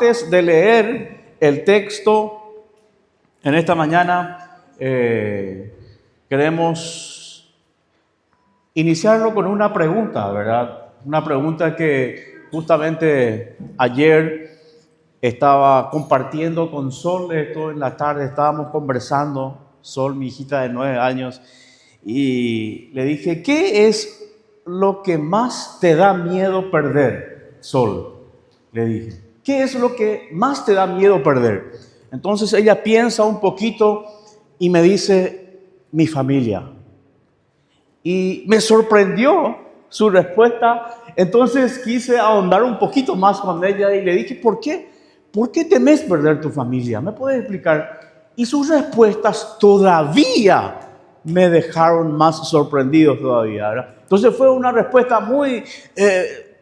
Antes de leer el texto en esta mañana, queremos iniciarlo con una pregunta, ¿verdad? Una pregunta que justamente ayer estaba compartiendo con Sol, esto en la tarde, estábamos conversando, Sol, mi hijita de 9 años, y le dije, ¿qué es lo que más te da miedo perder, Sol? Le dije, ¿qué es lo que más te da miedo perder? Entonces ella piensa un poquito y me dice, mi familia. Y me sorprendió su respuesta. Entonces quise ahondar un poquito más con ella y le dije, ¿por qué? ¿Por qué temes perder tu familia? ¿Me puedes explicar? Y sus respuestas todavía me dejaron más sorprendido todavía, ¿verdad? Entonces fue una respuesta muy...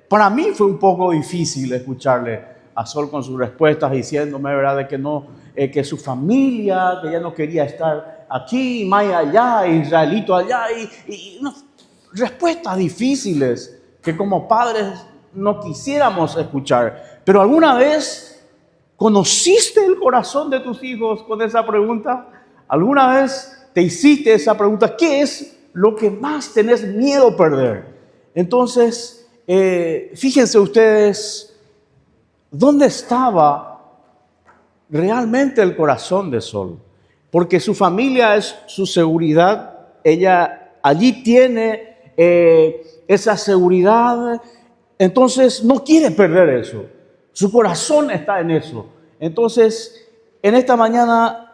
para mí fue un poco difícil escucharle a Sol con sus respuestas diciéndome, ¿verdad?, de que no, que su familia, que ella no quería estar aquí, Maya allá, Israelito allá, y unas respuestas difíciles que como padres no quisiéramos escuchar. Pero ¿alguna vez conociste el corazón de tus hijos con esa pregunta? ¿Alguna vez te hiciste esa pregunta? ¿Qué es lo que más tenés miedo perder? Entonces, fíjense ustedes, ¿dónde estaba realmente el corazón de Sol? Porque su familia es su seguridad. Ella allí tiene esa seguridad. Entonces no quiere perder eso. Su corazón está en eso. Entonces, en esta mañana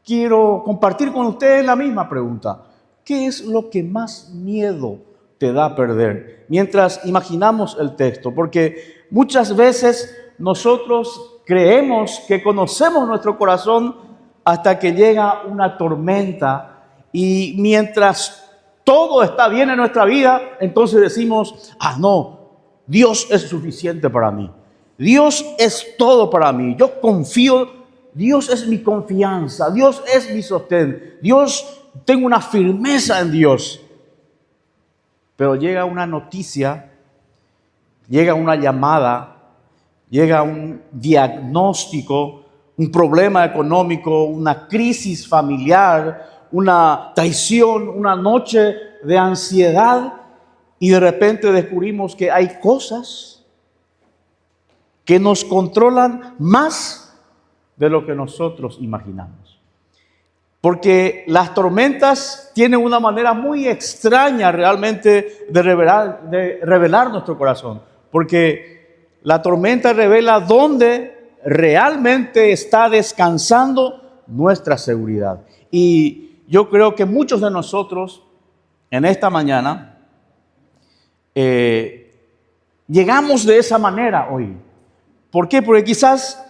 quiero compartir con ustedes la misma pregunta. ¿Qué es lo que más miedo te da perder? Mientras imaginamos el texto, porque muchas veces nosotros creemos que conocemos nuestro corazón hasta que llega una tormenta y mientras todo está bien en nuestra vida, entonces decimos, no, Dios es suficiente para mí. Dios es todo para mí. Yo confío, Dios es mi confianza, Dios es mi sostén. Dios, tengo una firmeza en Dios. Pero llega una noticia, llega una llamada, llega un diagnóstico, un problema económico, una crisis familiar, una traición, una noche de ansiedad y de repente descubrimos que hay cosas que nos controlan más de lo que nosotros imaginamos. Porque las tormentas tienen una manera muy extraña realmente de revelar nuestro corazón. Porque la tormenta revela dónde realmente está descansando nuestra seguridad. Y yo creo que muchos de nosotros en esta mañana llegamos de esa manera hoy. ¿Por qué? Porque quizás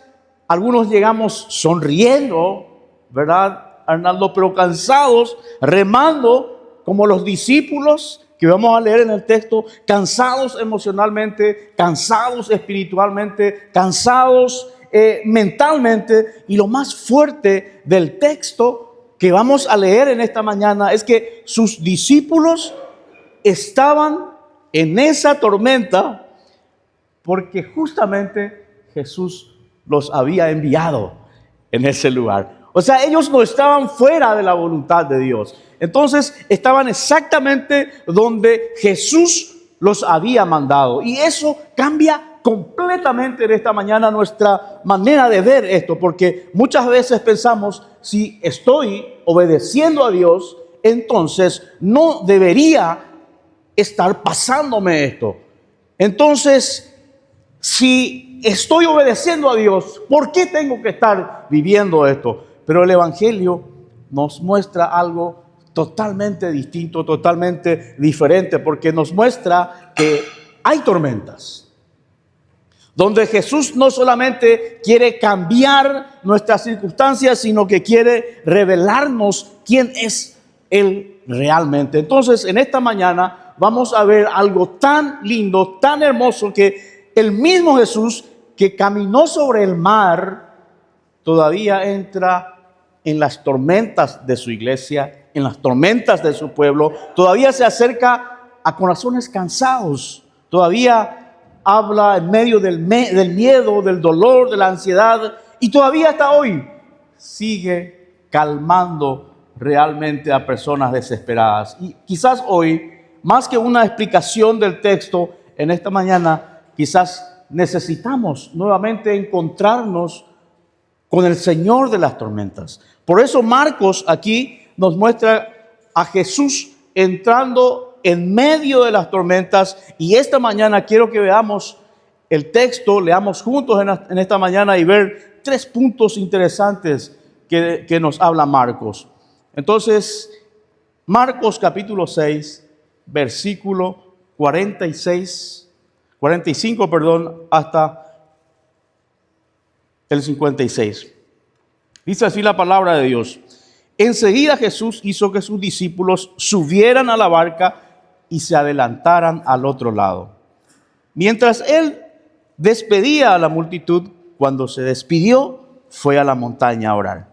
algunos llegamos sonriendo, ¿verdad, Arnaldo? Pero cansados, remando como los discípulos que vamos a leer en el texto, cansados emocionalmente, cansados espiritualmente, cansados mentalmente. Y lo más fuerte del texto que vamos a leer en esta mañana es que sus discípulos estaban en esa tormenta porque justamente Jesús los había enviado en ese lugar. O sea, ellos no estaban fuera de la voluntad de Dios. Entonces estaban exactamente donde Jesús los había mandado. Y eso cambia completamente en esta mañana nuestra manera de ver esto. Porque muchas veces pensamos, si estoy obedeciendo a Dios, entonces no debería estar pasándome esto. Entonces, si estoy obedeciendo a Dios, ¿por qué tengo que estar viviendo esto? Pero el Evangelio nos muestra algo totalmente distinto, totalmente diferente, porque nos muestra que hay tormentas, donde Jesús no solamente quiere cambiar nuestras circunstancias, sino que quiere revelarnos quién es Él realmente. Entonces, en esta mañana vamos a ver algo tan lindo, tan hermoso, que el mismo Jesús que caminó sobre el mar todavía entra en las tormentas de su iglesia, en las tormentas de su pueblo, todavía se acerca a corazones cansados, todavía habla en medio del miedo, del dolor, de la ansiedad, y todavía hasta hoy sigue calmando realmente a personas desesperadas. Y quizás hoy, más que una explicación del texto en esta mañana, quizás necesitamos nuevamente encontrarnos con el Señor de las tormentas. Por eso Marcos aquí nos muestra a Jesús entrando en medio de las tormentas, y esta mañana quiero que veamos el texto, leamos juntos en esta mañana y ver 3 puntos interesantes que nos habla Marcos. Entonces, Marcos capítulo 6, versículo 45, hasta el 56. Dice así la palabra de Dios. Enseguida Jesús hizo que sus discípulos subieran a la barca y se adelantaran al otro lado. Mientras él despedía a la multitud, cuando se despidió, fue a la montaña a orar.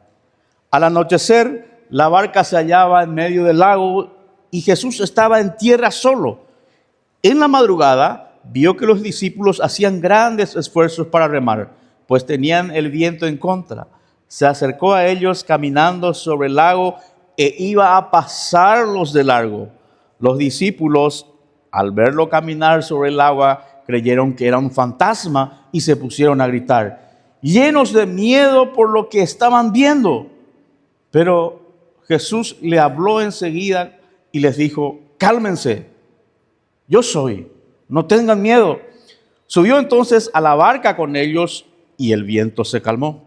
Al anochecer, la barca se hallaba en medio del lago y Jesús estaba en tierra solo. En la madrugada, vio que los discípulos hacían grandes esfuerzos para remar, pues tenían el viento en contra. Se acercó a ellos caminando sobre el lago e iba a pasarlos de largo. Los discípulos, al verlo caminar sobre el agua, creyeron que era un fantasma y se pusieron a gritar, llenos de miedo por lo que estaban viendo. Pero Jesús le habló enseguida y les dijo, cálmense, yo soy, no tengan miedo. Subió entonces a la barca con ellos y el viento se calmó.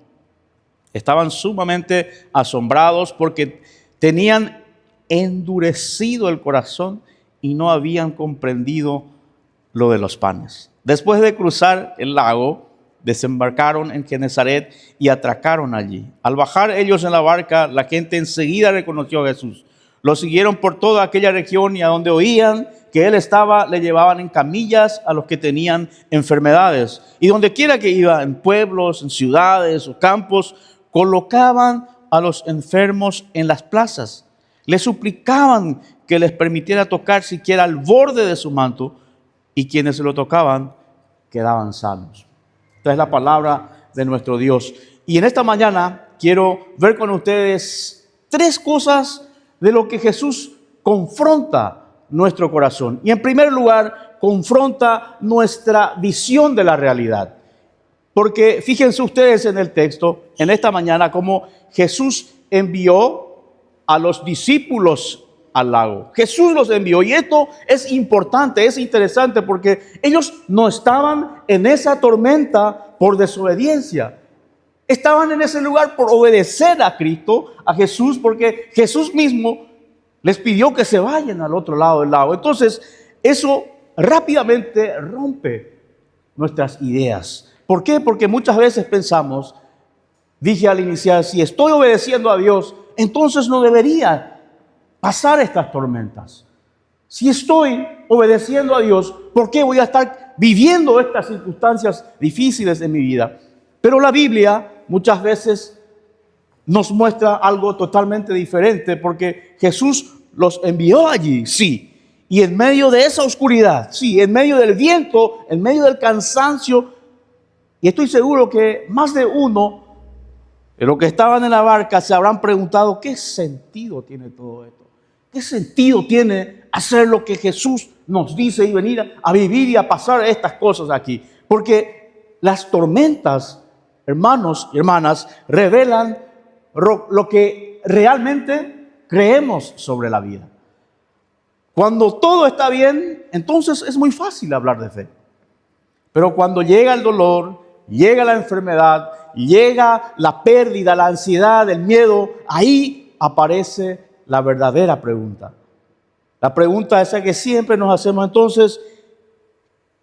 Estaban sumamente asombrados porque tenían endurecido el corazón y no habían comprendido lo de los panes. Después de cruzar el lago, desembarcaron en Genesaret y atracaron allí. Al bajar ellos en la barca, la gente enseguida reconoció a Jesús. Lo siguieron por toda aquella región y a donde oían que él estaba, le llevaban en camillas a los que tenían enfermedades. Y donde quiera que iba, en pueblos, en ciudades o campos, colocaban a los enfermos en las plazas. Le suplicaban que les permitiera tocar siquiera al borde de su manto, y quienes se lo tocaban quedaban sanos. Esta es la palabra de nuestro Dios. Y en esta mañana quiero ver con ustedes 3 cosas de lo que Jesús confronta nuestro corazón. Y en primer lugar, confronta nuestra visión de la realidad. Porque fíjense ustedes en el texto, en esta mañana, cómo Jesús envió a los discípulos al lago. Jesús los envió, y esto es importante, es interesante, porque ellos no estaban en esa tormenta por desobediencia. Estaban en ese lugar por obedecer a Cristo, a Jesús, porque Jesús mismo les pidió que se vayan al otro lado del lago. Entonces, eso rápidamente rompe nuestras ideas. ¿Por qué? Porque muchas veces pensamos, dije al iniciar, si estoy obedeciendo a Dios, entonces no debería pasar estas tormentas. Si estoy obedeciendo a Dios, ¿por qué voy a estar viviendo estas circunstancias difíciles en mi vida? Pero la Biblia muchas veces nos muestra algo totalmente diferente, porque Jesús los envió allí, sí, y en medio de esa oscuridad, sí, en medio del viento, en medio del cansancio, y estoy seguro que más de uno de los que estaban en la barca se habrán preguntado, ¿qué sentido tiene todo esto? ¿Qué sentido tiene hacer lo que Jesús nos dice y venir a vivir y a pasar estas cosas aquí? Porque las tormentas, hermanos y hermanas, revelan lo que realmente creemos sobre la vida. Cuando todo está bien, entonces es muy fácil hablar de fe. Pero cuando llega el dolor, llega la enfermedad, llega la pérdida, la ansiedad, el miedo, ahí aparece la verdadera pregunta. La pregunta esa que siempre nos hacemos, entonces,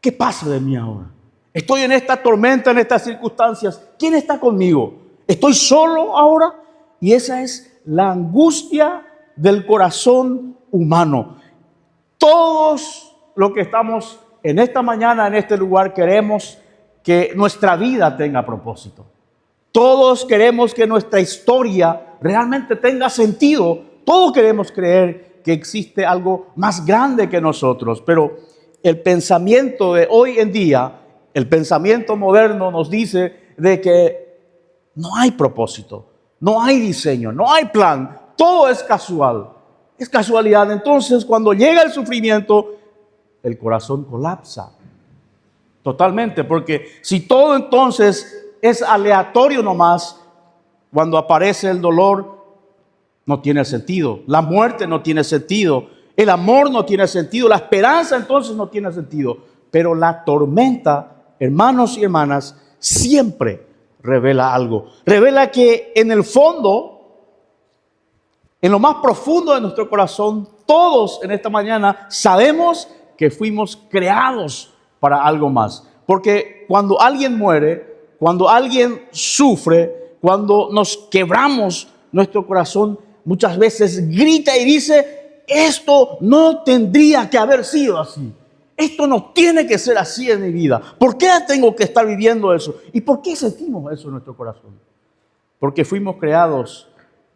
¿qué pasa de mí ahora? Estoy en esta tormenta, en estas circunstancias. ¿Quién está conmigo? ¿Estoy solo ahora? Y esa es la angustia del corazón humano. Todos los que estamos en esta mañana, en este lugar, queremos que nuestra vida tenga propósito. Todos queremos que nuestra historia realmente tenga sentido. Todos queremos creer que existe algo más grande que nosotros. Pero el pensamiento de hoy en día, el pensamiento moderno nos dice de que no hay propósito, no hay diseño, no hay plan, todo es casual, es casualidad. Entonces, cuando llega el sufrimiento, el corazón colapsa totalmente, porque si todo entonces es aleatorio nomás, cuando aparece el dolor, no tiene sentido, la muerte no tiene sentido, el amor no tiene sentido, la esperanza entonces no tiene sentido. Pero la tormenta, hermanos y hermanas, siempre revela algo. Revela que en el fondo, en lo más profundo de nuestro corazón, todos en esta mañana sabemos que fuimos creados para algo más. Porque cuando alguien muere, cuando alguien sufre, cuando nos quebramos, nuestro corazón muchas veces grita y dice: esto no tendría que haber sido así. Esto no tiene que ser así en mi vida. ¿Por qué tengo que estar viviendo eso? ¿Y por qué sentimos eso en nuestro corazón? Porque fuimos creados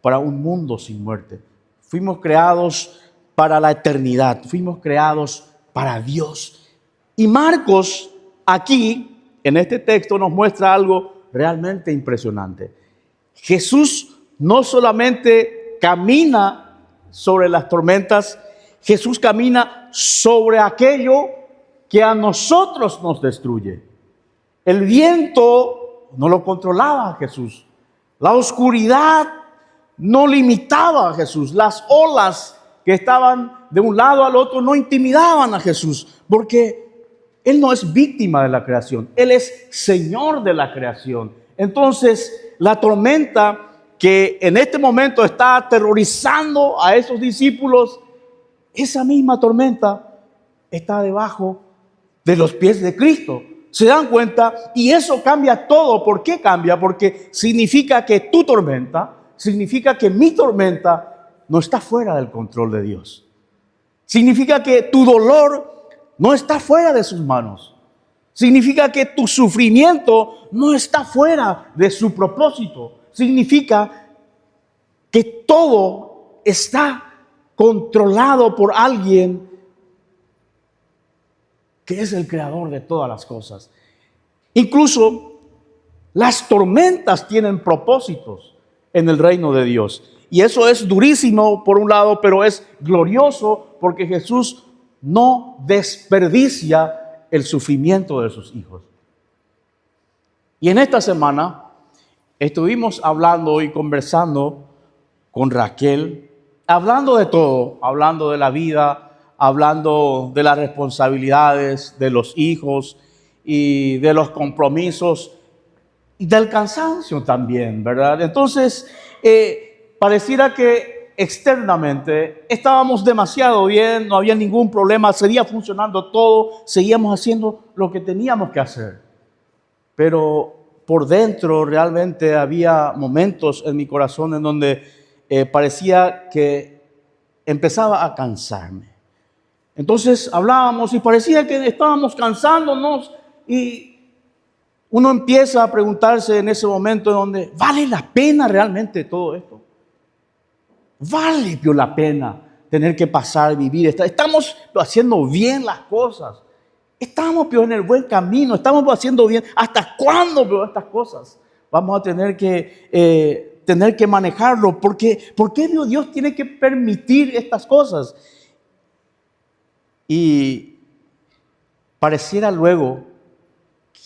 para un mundo sin muerte. Fuimos creados para la eternidad. Fuimos creados para Dios. Y Marcos, aquí, en este texto, nos muestra algo realmente impresionante. Jesús no solamente camina sobre las tormentas, Jesús camina sobre aquello que a nosotros nos destruye. El viento no lo controlaba a Jesús. La oscuridad no limitaba a Jesús. Las olas que estaban de un lado al otro no intimidaban a Jesús, porque Él no es víctima de la creación. Él es Señor de la creación. Entonces, la tormenta que en este momento está aterrorizando a esos discípulos, esa misma tormenta está debajo de los pies de Cristo. ¿Se dan cuenta? Y eso cambia todo. ¿Por qué cambia? Porque significa que tu tormenta, significa que mi tormenta no está fuera del control de Dios. Significa que tu dolor no está fuera de sus manos. Significa que tu sufrimiento no está fuera de su propósito. Significa que todo está controlado por alguien que es el creador de todas las cosas. Incluso las tormentas tienen propósitos en el reino de Dios. Y eso es durísimo por un lado, pero es glorioso porque Jesús no desperdicia el sufrimiento de sus hijos. Y en esta semana estuvimos hablando y conversando con Raquel, hablando de todo, hablando de la vida, hablando de las responsabilidades de los hijos y de los compromisos y del cansancio también, ¿verdad? Entonces, pareciera que externamente estábamos demasiado bien, no había ningún problema, seguía funcionando todo, seguíamos haciendo lo que teníamos que hacer. Pero por dentro realmente había momentos en mi corazón en donde parecía que empezaba a cansarme. Entonces hablábamos y parecía que estábamos cansándonos y uno empieza a preguntarse en ese momento en donde ¿vale la pena realmente todo esto? ¿Vale la pena tener que pasar, vivir? ¿Estamos haciendo bien las cosas? ¿Estamos en el buen camino? ¿Estamos haciendo bien? ¿Hasta cuándo estas cosas vamos a tener que manejarlo? ¿Por qué Dios tiene que permitir estas cosas? Y pareciera luego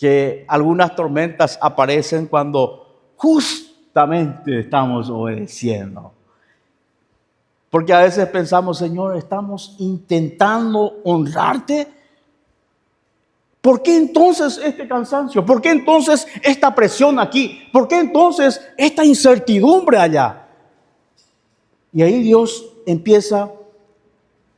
que algunas tormentas aparecen cuando justamente estamos obedeciendo. Porque a veces pensamos, Señor, estamos intentando honrarte. ¿Por qué entonces este cansancio? ¿Por qué entonces esta presión aquí? ¿Por qué entonces esta incertidumbre allá? Y ahí Dios empieza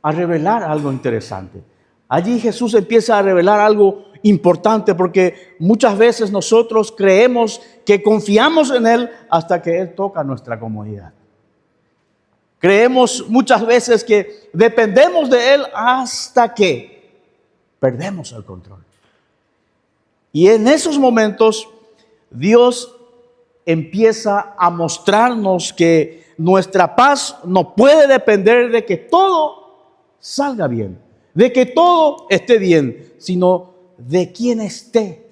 a revelar algo interesante. Allí Jesús empieza a revelar algo importante porque muchas veces nosotros creemos que confiamos en Él hasta que Él toca nuestra comodidad. Creemos muchas veces que dependemos de Él hasta que perdemos el control. Y en esos momentos Dios empieza a mostrarnos que nuestra paz no puede depender de que todo salga bien. de que todo esté bien, sino de quien esté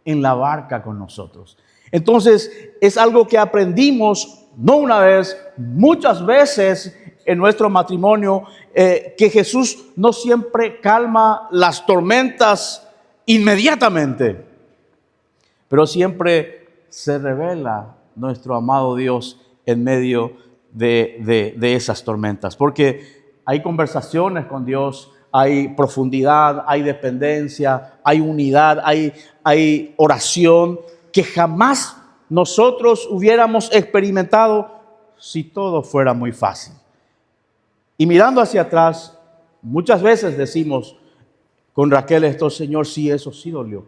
en la barca con nosotros. Entonces, es algo que aprendimos no una vez, muchas veces en nuestro matrimonio, que Jesús no siempre calma las tormentas inmediatamente, pero siempre se revela nuestro amado Dios en medio de esas tormentas, porque hay conversaciones con Dios, hay profundidad, hay dependencia, hay unidad, hay oración que jamás nosotros hubiéramos experimentado si todo fuera muy fácil. Y mirando hacia atrás, muchas veces decimos con Raquel esto: Señor, sí, eso sí dolió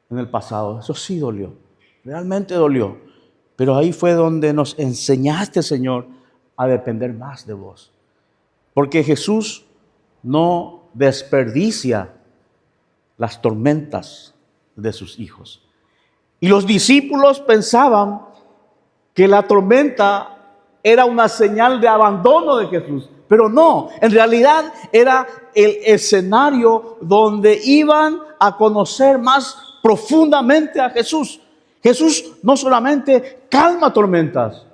en el pasado, eso sí dolió, realmente dolió. Pero ahí fue donde nos enseñaste, Señor, a depender más de vos. Porque Jesús no desperdicia las tormentas de sus hijos. Y los discípulos pensaban que la tormenta era una señal de abandono de Jesús. Pero no, en realidad era el escenario donde iban a conocer más profundamente a Jesús. Jesús no solamente calma tormentas,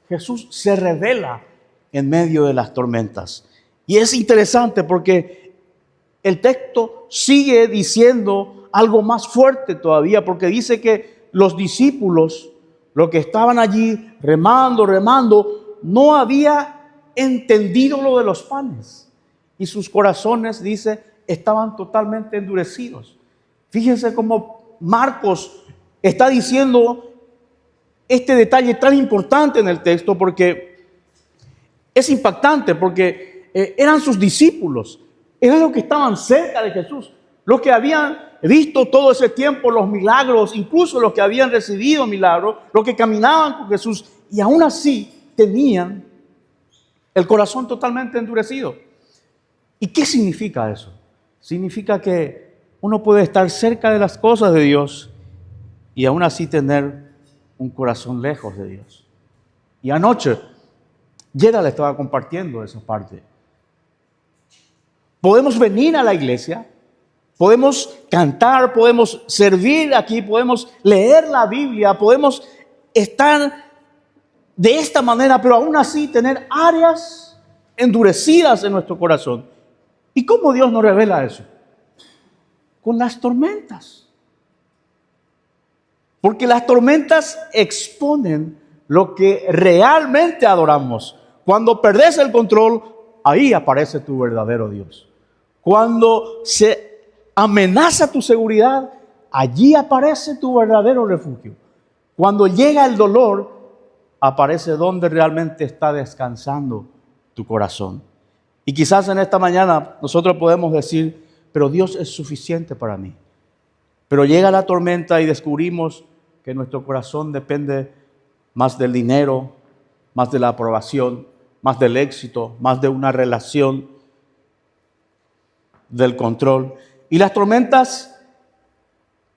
Jesús se revela en medio de las tormentas. Y es interesante porque el texto sigue diciendo algo más fuerte todavía, porque dice que los discípulos, los que estaban allí remando, no había entendido lo de los panes. Y sus corazones, dice, estaban totalmente endurecidos. Fíjense cómo Marcos está diciendo este detalle tan importante en el texto, porque es impactante, porque eran sus discípulos, eran los que estaban cerca de Jesús, los que habían visto todo ese tiempo los milagros, incluso los que habían recibido milagros, los que caminaban con Jesús, y aún así tenían el corazón totalmente endurecido. ¿Y qué significa eso? Significa que uno puede estar cerca de las cosas de Dios y aún así tener un corazón lejos de Dios. Y anoche, Yera le estaba compartiendo esa parte. Podemos venir a la iglesia, podemos cantar, podemos servir aquí, podemos leer la Biblia, podemos estar de esta manera, pero aún así tener áreas endurecidas en nuestro corazón. ¿Y cómo Dios nos revela eso? Con las tormentas. Porque las tormentas exponen lo que realmente adoramos. Cuando perdés el control, ahí aparece tu verdadero Dios. Cuando se amenaza tu seguridad, allí aparece tu verdadero refugio. Cuando llega el dolor, aparece donde realmente está descansando tu corazón. Y quizás en esta mañana nosotros podemos decir: pero Dios es suficiente para mí. Pero llega la tormenta y descubrimos que nuestro corazón depende más del dinero, más de la aprobación, más del éxito, más de una relación, del control. Y las tormentas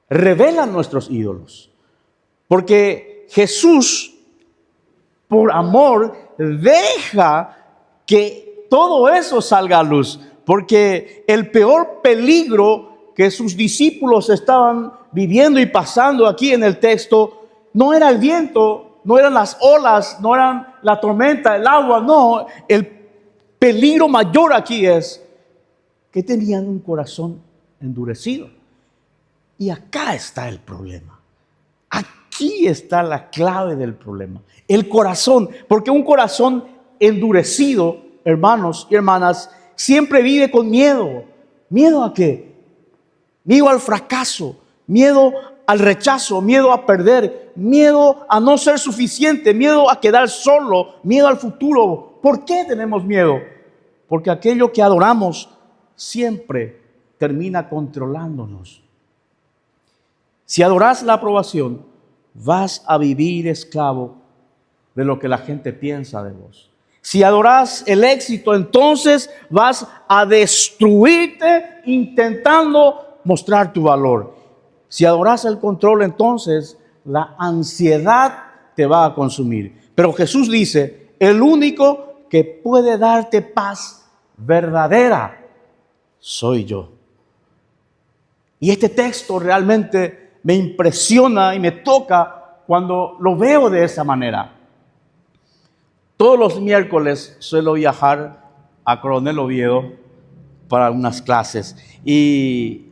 revelan nuestros ídolos. Porque Jesús, por amor, deja que todo eso salga a luz. Porque el peor peligro que sus discípulos estaban viviendo y pasando aquí en el texto no era el viento, no eran las olas, no eran la tormenta, el agua, no. El peligro mayor aquí es que tenían un corazón endurecido. Y acá está el problema. Aquí está la clave del problema. El corazón, porque un corazón endurecido, hermanos y hermanas, siempre vive con miedo. ¿Miedo a qué? Miedo al fracaso, miedo al rechazo, miedo a perder, miedo a no ser suficiente, miedo a quedar solo, miedo al futuro. ¿Por qué tenemos miedo? Porque aquello que adoramos siempre termina controlándonos. Si adoras la aprobación, vas a vivir esclavo de lo que la gente piensa de vos. Si adoras el éxito, entonces vas a destruirte intentando mostrar tu valor. Si adoras el control, entonces la ansiedad te va a consumir. Pero Jesús dice: el único que puede darte paz verdadera soy yo. Y este texto realmente me impresiona y me toca cuando lo veo de esa manera. Todos los miércoles suelo viajar a Coronel Oviedo para unas clases y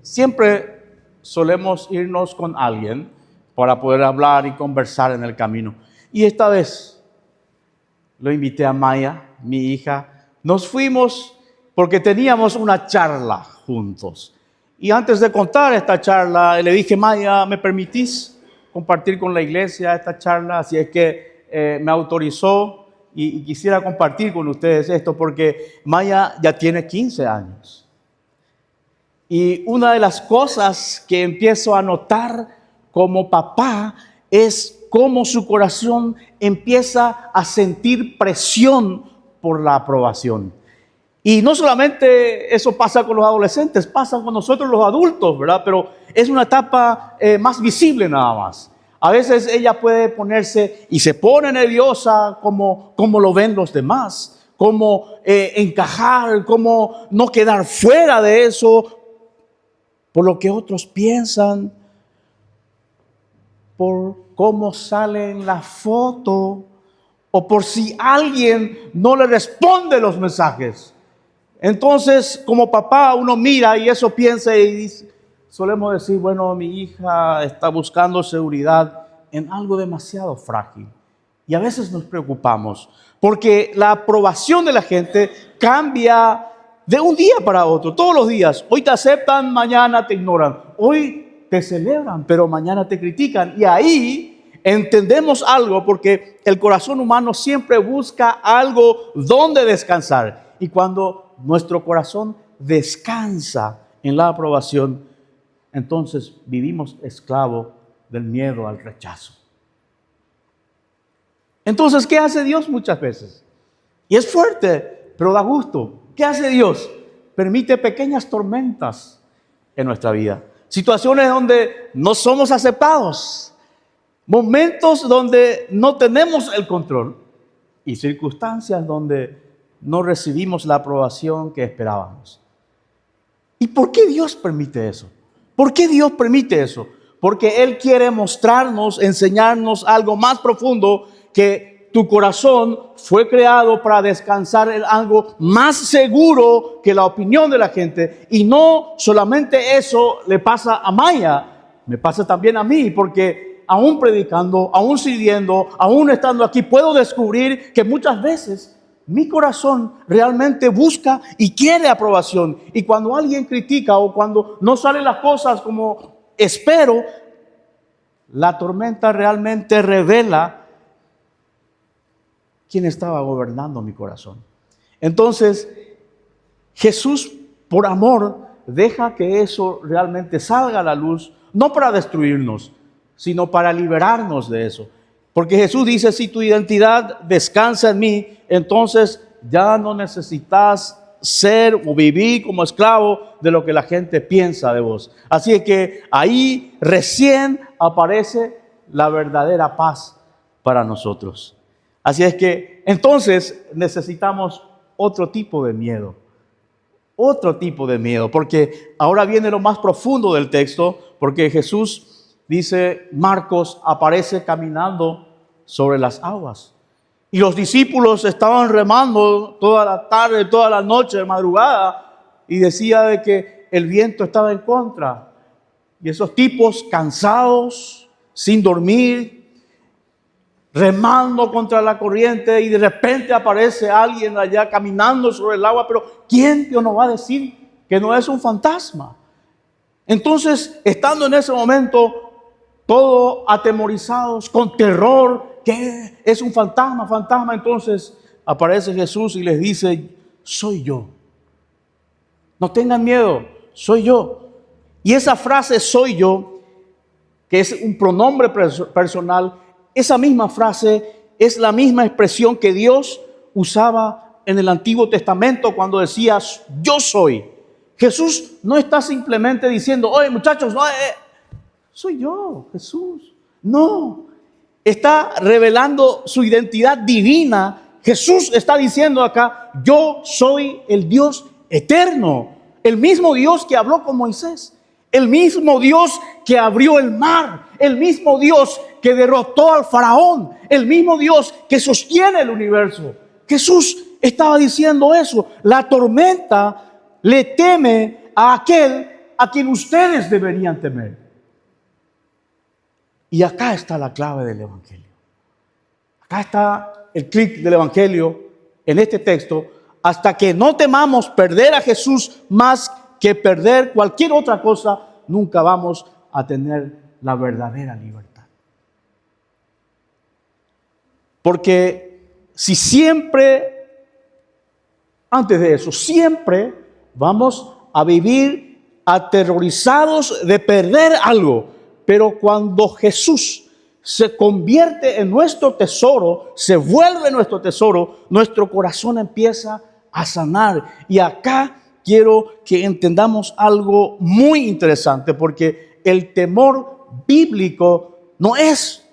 siempre solemos irnos con alguien para poder hablar y conversar en el camino. Y esta vez lo invité a Maya, mi hija. Nos fuimos porque teníamos una charla juntos. Y antes de contar esta charla, le dije, Maya, ¿me permitís compartir con la iglesia esta charla? Así es que me autorizó y quisiera compartir con ustedes esto porque Maya ya tiene 15 años. Y una de las cosas que empiezo a notar como papá es cómo su corazón empieza a sentir presión por la aprobación. Y no solamente eso pasa con los adolescentes, pasa con nosotros los adultos, ¿verdad? Pero es una etapa más visible nada más. A veces ella puede ponerse y se pone nerviosa como lo ven los demás, cómo encajar, cómo no quedar fuera de eso, por lo que otros piensan, por cómo sale en la foto o por si alguien no le responde los mensajes. Entonces, como papá, uno mira y eso piensa y dice, solemos decir, bueno, mi hija está buscando seguridad en algo demasiado frágil. Y a veces nos preocupamos porque la aprobación de la gente cambia de un día para otro, todos los días. Hoy te aceptan, mañana te ignoran. Hoy te celebran, pero mañana te critican. Y ahí entendemos algo porque el corazón humano siempre busca algo donde descansar. Y cuando nuestro corazón descansa en la aprobación, entonces vivimos esclavos del miedo al rechazo. Entonces, ¿qué hace Dios muchas veces? Y es fuerte, pero da gusto. ¿Qué hace Dios? Permite pequeñas tormentas en nuestra vida. Situaciones donde no somos aceptados. Momentos donde no tenemos el control. Y circunstancias donde no recibimos la aprobación que esperábamos. ¿Y por qué Dios permite eso? ¿Por qué Dios permite eso? Porque Él quiere mostrarnos, enseñarnos algo más profundo, que tu corazón fue creado para descansar en algo más seguro que la opinión de la gente. Y no solamente eso le pasa a Maya, me pasa también a mí, porque aún predicando, aún sirviendo, aún estando aquí, puedo descubrir que muchas veces mi corazón realmente busca y quiere aprobación. Y cuando alguien critica o cuando no salen las cosas como espero, la tormenta realmente revela quién estaba gobernando mi corazón. Entonces, Jesús, por amor, deja que eso realmente salga a la luz, no para destruirnos, sino para liberarnos de eso. Porque Jesús dice, si tu identidad descansa en mí, entonces ya no necesitas ser o vivir como esclavo de lo que la gente piensa de vos. Así es que ahí recién aparece la verdadera paz para nosotros. Así es que entonces necesitamos otro tipo de miedo. Otro tipo de miedo, porque ahora viene lo más profundo del texto, porque Jesús, dice Marcos, aparece caminando sobre las aguas. Y los discípulos estaban remando toda la tarde, toda la noche, de madrugada, y decía de que el viento estaba en contra. Y esos tipos cansados, sin dormir, remando contra la corriente, y de repente aparece alguien allá caminando sobre el agua, pero ¿quién nos va a decir que no es un fantasma? Entonces, estando en ese momento, todos atemorizados, con terror, que es un fantasma, entonces aparece Jesús y les dice, soy yo. No tengan miedo, soy yo. Y esa frase, soy yo, que es un pronombre personal, esa misma frase es la misma expresión que Dios usaba en el Antiguo Testamento cuando decía, yo soy. Jesús no está simplemente diciendo, oye muchachos, no, soy yo, Jesús. No, está revelando su identidad divina. Jesús está diciendo acá, yo soy el Dios eterno. el mismo Dios que habló con Moisés, el mismo Dios que abrió el mar, el mismo Dios que derrotó al faraón, el mismo Dios que sostiene el universo. Jesús estaba diciendo eso. La tormenta le teme a aquel a quien ustedes deberían temer. Y acá está la clave del Evangelio. Acá está el clic del Evangelio en este texto. Hasta que no temamos perder a Jesús más que perder cualquier otra cosa, nunca vamos a tener la verdadera libertad. Porque si siempre, antes de eso, siempre vamos a vivir aterrorizados de perder algo. Pero cuando Jesús se convierte en nuestro tesoro, se vuelve nuestro tesoro, nuestro corazón empieza a sanar. Y acá quiero que entendamos algo muy interesante, porque el temor bíblico no es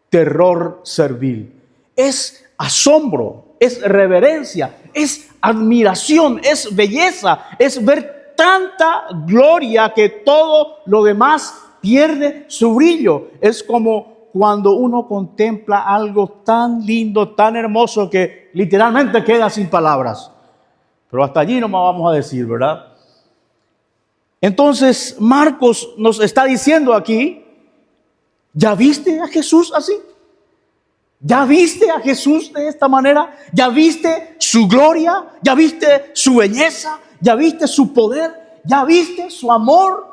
terror servil, es asombro, es reverencia, es admiración, es belleza, es ver tanta gloria que todo lo demás pierde su brillo. Es como cuando uno contempla algo tan lindo, tan hermoso, que literalmente queda sin palabras. Pero hasta allí no me vamos a decir, ¿verdad? Entonces Marcos nos está diciendo aquí, ¿ya viste a Jesús así? ¿Ya viste a Jesús de esta manera? ¿Ya viste su gloria? ¿Ya viste su belleza? ¿Ya viste su poder? ¿Ya viste su amor?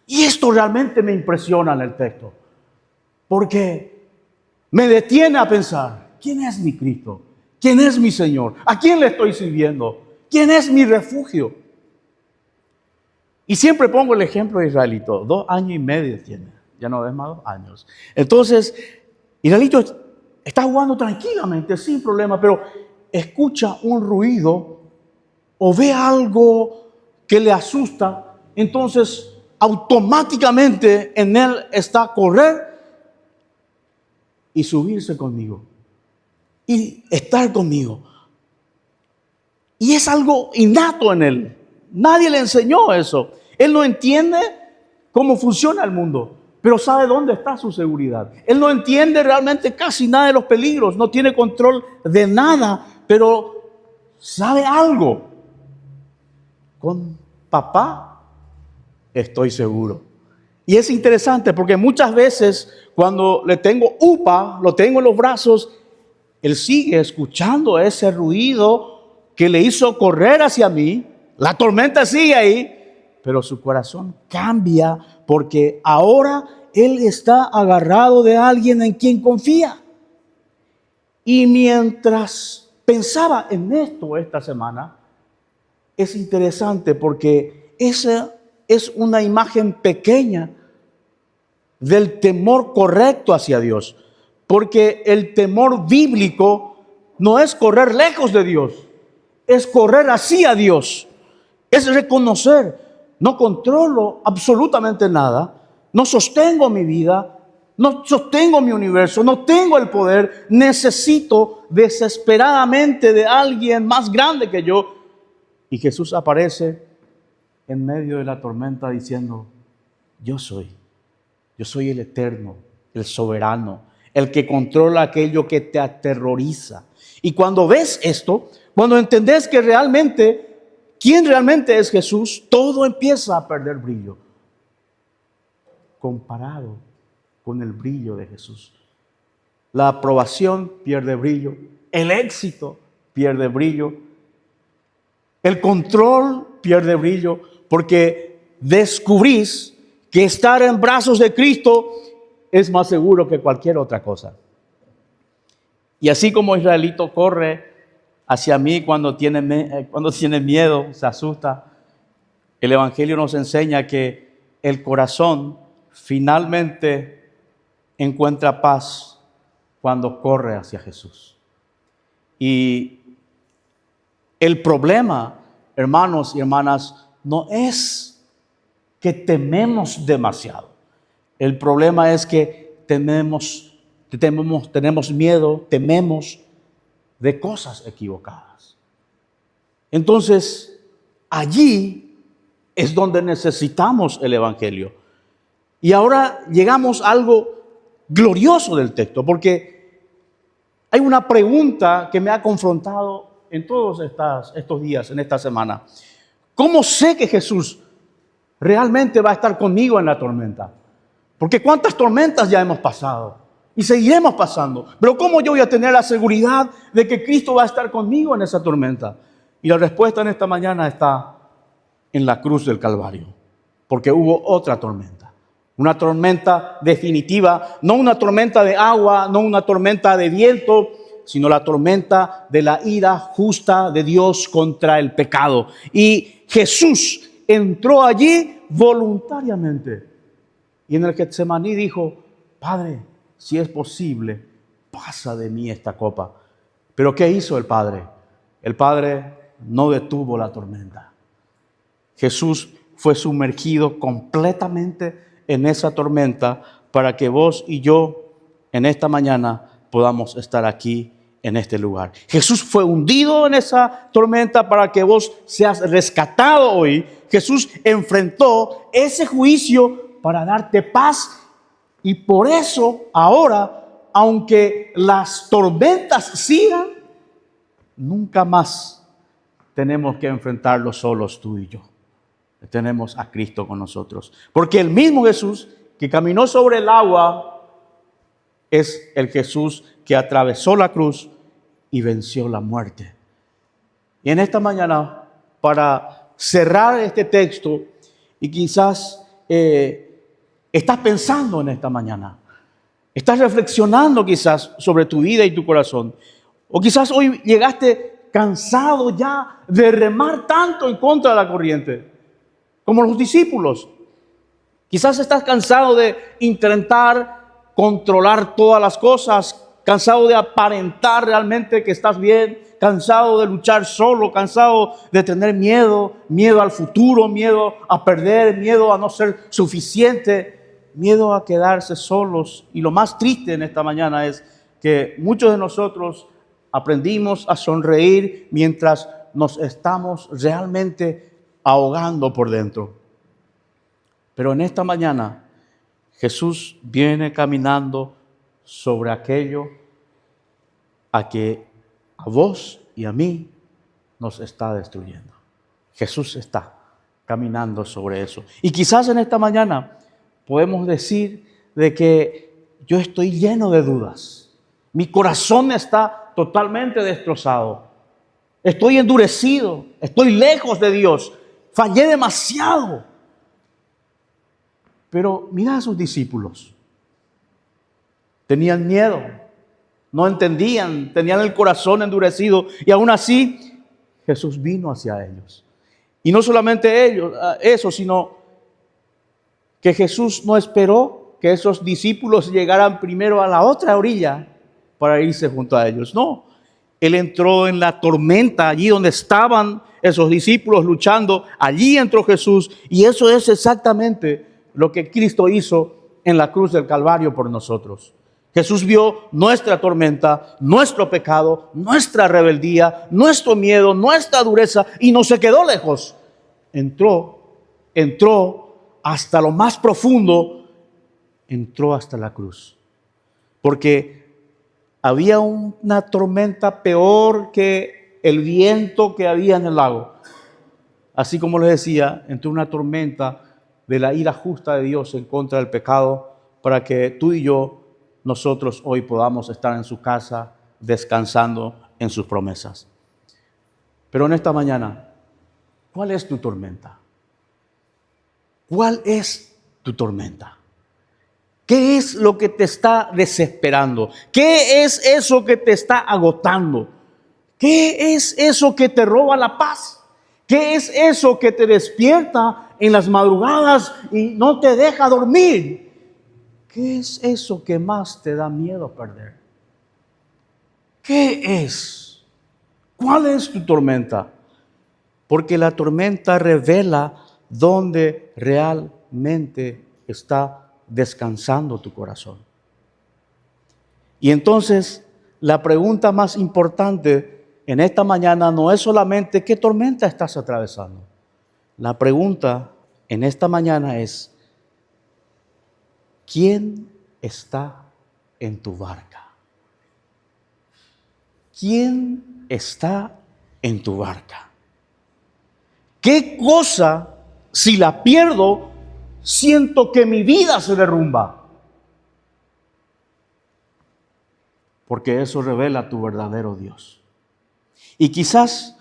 Y esto realmente me impresiona en el texto, porque me detiene a pensar, ¿quién es mi Cristo? ¿Quién es mi Señor? ¿A quién le estoy sirviendo? ¿Quién es mi refugio? Y siempre pongo el ejemplo de Israelito. 2 años y medio tiene, ya no es más 2 años. Entonces, Israelito está jugando tranquilamente, sin problema, pero escucha un ruido o ve algo que le asusta, entonces automáticamente en él está correr y subirse conmigo y estar conmigo. Y es algo innato en él. Nadie le enseñó eso. Él no entiende cómo funciona el mundo, pero sabe dónde está su seguridad. Él no entiende realmente casi nada de los peligros, no tiene control de nada, pero sabe algo. Con papá estoy seguro. Y es interesante porque muchas veces cuando le tengo upa, lo tengo en los brazos, él sigue escuchando ese ruido que le hizo correr hacia mí. La tormenta sigue ahí, pero su corazón cambia porque ahora él está agarrado de alguien en quien confía. Y mientras pensaba en esto esta semana, es interesante porque esa es una imagen pequeña del temor correcto hacia Dios. Porque el temor bíblico no es correr lejos de Dios, es correr hacia Dios. Es reconocer, no controlo absolutamente nada, no sostengo mi vida, no sostengo mi universo, no tengo el poder, necesito desesperadamente de alguien más grande que yo. Y Jesús aparece en medio de la tormenta diciendo, yo soy el eterno, el soberano, el que controla aquello que te aterroriza. Y cuando ves esto, cuando entendés que realmente, quién realmente es Jesús, todo empieza a perder brillo comparado con el brillo de Jesús. La aprobación pierde brillo, el éxito pierde brillo, el control pierde brillo, porque descubrís que estar en brazos de Cristo es más seguro que cualquier otra cosa. Y así como Israelito corre hacia mí cuando tiene miedo, se asusta, el Evangelio nos enseña que el corazón finalmente encuentra paz cuando corre hacia Jesús. Y el problema, hermanos y hermanas, no es que tememos demasiado. El problema es que tenemos miedo, tememos de cosas equivocadas. Entonces, allí es donde necesitamos el Evangelio. Y ahora llegamos a algo glorioso del texto, porque hay una pregunta que me ha confrontado en todos estos días, en esta semana. ¿Cómo sé que Jesús realmente va a estar conmigo en la tormenta? Porque cuántas tormentas ya hemos pasado y seguiremos pasando. Pero ¿cómo yo voy a tener la seguridad de que Cristo va a estar conmigo en esa tormenta? Y la respuesta en esta mañana está en la cruz del Calvario. Porque hubo otra tormenta. Una tormenta definitiva, no una tormenta de agua, no una tormenta de viento, sino la tormenta de la ira justa de Dios contra el pecado. Y Jesús entró allí voluntariamente. Y en el Getsemaní dijo: Padre, si es posible, pasa de mí esta copa. Pero ¿qué hizo el Padre? El Padre no detuvo la tormenta. Jesús fue sumergido completamente en esa tormenta para que vos y yo en esta mañana podamos estar aquí en este lugar. Jesús fue hundido en esa tormenta para que vos seas rescatado hoy. Jesús enfrentó ese juicio para darte paz, y por eso ahora, aunque las tormentas sigan, nunca más tenemos que enfrentarlo solos tú y yo. Tenemos a Cristo con nosotros, porque el mismo Jesús que caminó sobre el agua es el Jesús que atravesó la cruz y venció la muerte. Y en esta mañana, para cerrar este texto, y quizás estás pensando en esta mañana, estás reflexionando quizás sobre tu vida y tu corazón, o quizás hoy llegaste cansado ya de remar tanto en contra de la corriente, como los discípulos. Quizás estás cansado de intentar controlar todas las cosas, cansado de aparentar realmente que estás bien, cansado de luchar solo, cansado de tener miedo al futuro, miedo a perder, miedo a no ser suficiente, miedo a quedarse solos. Y lo más triste en esta mañana es que muchos de nosotros aprendimos a sonreír mientras nos estamos realmente ahogando por dentro. Pero en esta mañana Jesús viene caminando sobre aquello a que a vos y a mí nos está destruyendo. Jesús está caminando sobre eso. Y quizás en esta mañana podemos decir de que yo estoy lleno de dudas. Mi corazón está totalmente destrozado. Estoy endurecido. Estoy lejos de Dios. Fallé demasiado. Pero mira a sus discípulos. Tenían miedo, no entendían, tenían el corazón endurecido, y aún así Jesús vino hacia ellos. Y no solamente eso, sino que Jesús no esperó que esos discípulos llegaran primero a la otra orilla para irse junto a ellos. No, Él entró en la tormenta, allí donde estaban esos discípulos luchando, allí entró Jesús, y eso es exactamente lo que Cristo hizo en la cruz del Calvario por nosotros. Jesús vio nuestra tormenta, nuestro pecado, nuestra rebeldía, nuestro miedo, nuestra dureza, y no se quedó lejos. Entró hasta lo más profundo, entró hasta la cruz. Porque había una tormenta peor que el viento que había en el lago. Así como les decía, entró una tormenta de la ira justa de Dios en contra del pecado, para que tú y yo, nosotros hoy podamos estar en su casa descansando en sus promesas. Pero en esta mañana, ¿cuál es tu tormenta? ¿Cuál es tu tormenta? ¿Qué es lo que te está desesperando? ¿Qué es eso que te está agotando? ¿Qué es eso que te roba la paz? ¿Qué es eso que te despierta en las madrugadas y no te deja dormir? ¿Qué es eso que más te da miedo perder? ¿Qué es? ¿Cuál es tu tormenta? Porque la tormenta revela dónde realmente está descansando tu corazón. Y entonces, la pregunta más importante en esta mañana no es solamente qué tormenta estás atravesando. La pregunta en esta mañana es, ¿quién está en tu barca? ¿Quién está en tu barca? ¿Qué cosa, si la pierdo, siento que mi vida se derrumba? Porque eso revela tu verdadero Dios. Y quizás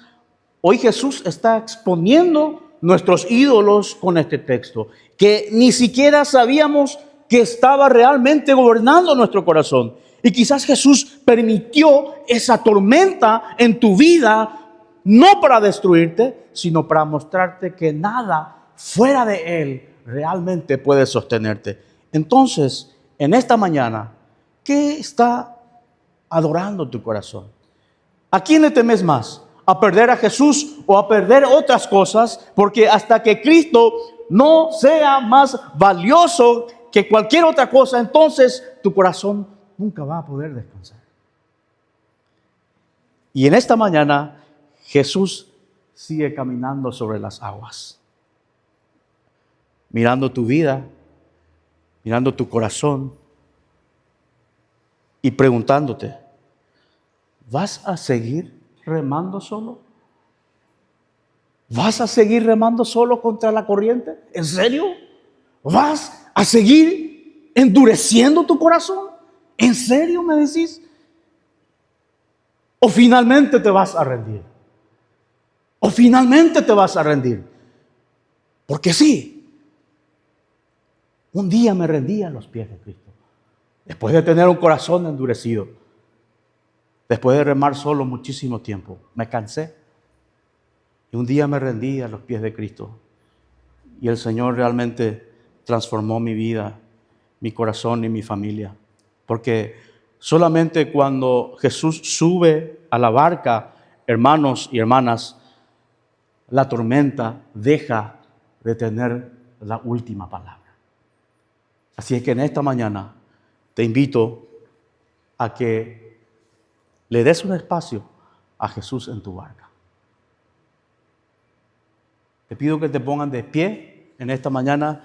hoy Jesús está exponiendo nuestros ídolos con este texto, que ni siquiera sabíamos que estaba realmente gobernando nuestro corazón. Y quizás Jesús permitió esa tormenta en tu vida, no para destruirte, sino para mostrarte que nada fuera de Él realmente puede sostenerte. Entonces, en esta mañana, ¿qué está adorando tu corazón? ¿A quién le temes más? ¿A perder a Jesús o a perder otras cosas? Porque hasta que Cristo no sea más valioso que cualquier otra cosa, entonces tu corazón nunca va a poder descansar. Y en esta mañana Jesús sigue caminando sobre las aguas, mirando tu vida, mirando tu corazón y preguntándote, ¿vas a seguir remando solo? ¿Vas a seguir remando solo contra la corriente? ¿En serio? ¿Vas a seguir endureciendo tu corazón? ¿En serio me decís? ¿O finalmente te vas a rendir? ¿O finalmente te vas a rendir? Porque sí, un día me rendí a los pies de Cristo, después de tener un corazón endurecido. Después de remar solo muchísimo tiempo, me cansé. Y un día me rendí a los pies de Cristo. Y el Señor realmente transformó mi vida, mi corazón y mi familia. Porque solamente cuando Jesús sube a la barca, hermanos y hermanas, la tormenta deja de tener la última palabra. Así es que en esta mañana te invito a que le des un espacio a Jesús en tu barca. Te pido que te pongan de pie en esta mañana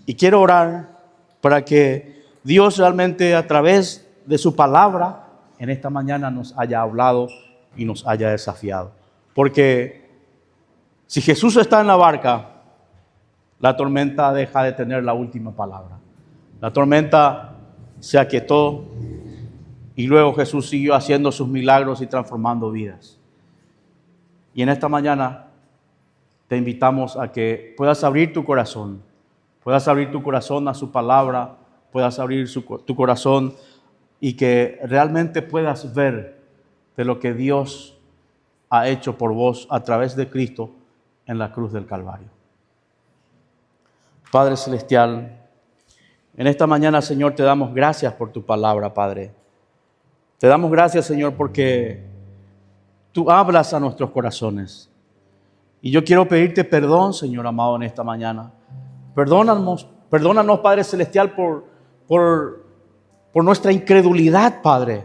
y quiero orar para que Dios realmente a través de su palabra en esta mañana nos haya hablado y nos haya desafiado. Porque si Jesús está en la barca, la tormenta deja de tener la última palabra. La tormenta se aquietó. Y luego Jesús siguió haciendo sus milagros y transformando vidas. Y en esta mañana te invitamos a que puedas abrir tu corazón. Puedas abrir tu corazón a su palabra. Puedas abrir tu corazón y que realmente puedas ver de lo que Dios ha hecho por vos a través de Cristo en la cruz del Calvario. Padre Celestial, en esta mañana, Señor, te damos gracias por tu palabra, Padre. Te damos gracias, Señor, porque tú hablas a nuestros corazones. Y yo quiero pedirte perdón, Señor amado, en esta mañana. Perdónanos, Padre Celestial, por nuestra incredulidad, Padre.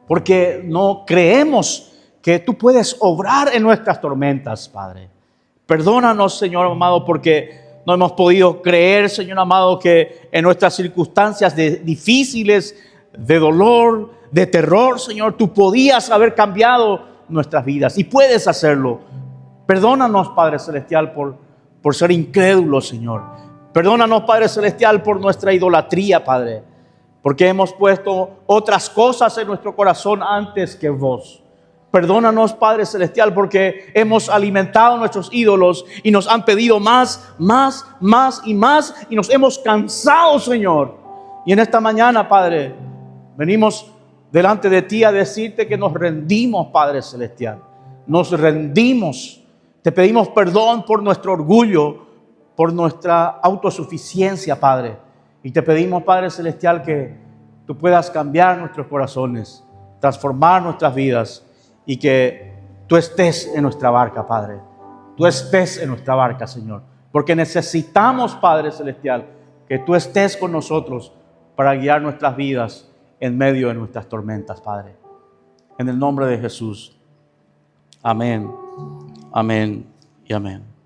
Porque no creemos que tú puedes obrar en nuestras tormentas, Padre. Perdónanos, Señor amado, porque no hemos podido creer, Señor amado, que en nuestras circunstancias difíciles, de dolor, de terror, Señor, tú podías haber cambiado nuestras vidas y puedes hacerlo. Perdónanos, Padre Celestial, por ser incrédulos, Señor. Perdónanos, Padre Celestial, por nuestra idolatría, Padre, porque hemos puesto otras cosas en nuestro corazón antes que vos. Perdónanos, Padre Celestial, porque hemos alimentado nuestros ídolos y nos han pedido más y nos hemos cansado, Señor. Y en esta mañana, Padre, venimos delante de ti a decirte que nos rendimos, Padre Celestial. Nos rendimos. Te pedimos perdón por nuestro orgullo, por nuestra autosuficiencia, Padre. Y te pedimos, Padre Celestial, que tú puedas cambiar nuestros corazones, transformar nuestras vidas y que tú estés en nuestra barca, Padre. Tú estés en nuestra barca, Señor. Porque necesitamos, Padre Celestial, que tú estés con nosotros para guiar nuestras vidas en medio de nuestras tormentas, Padre. En el nombre de Jesús. Amén, amén y amén.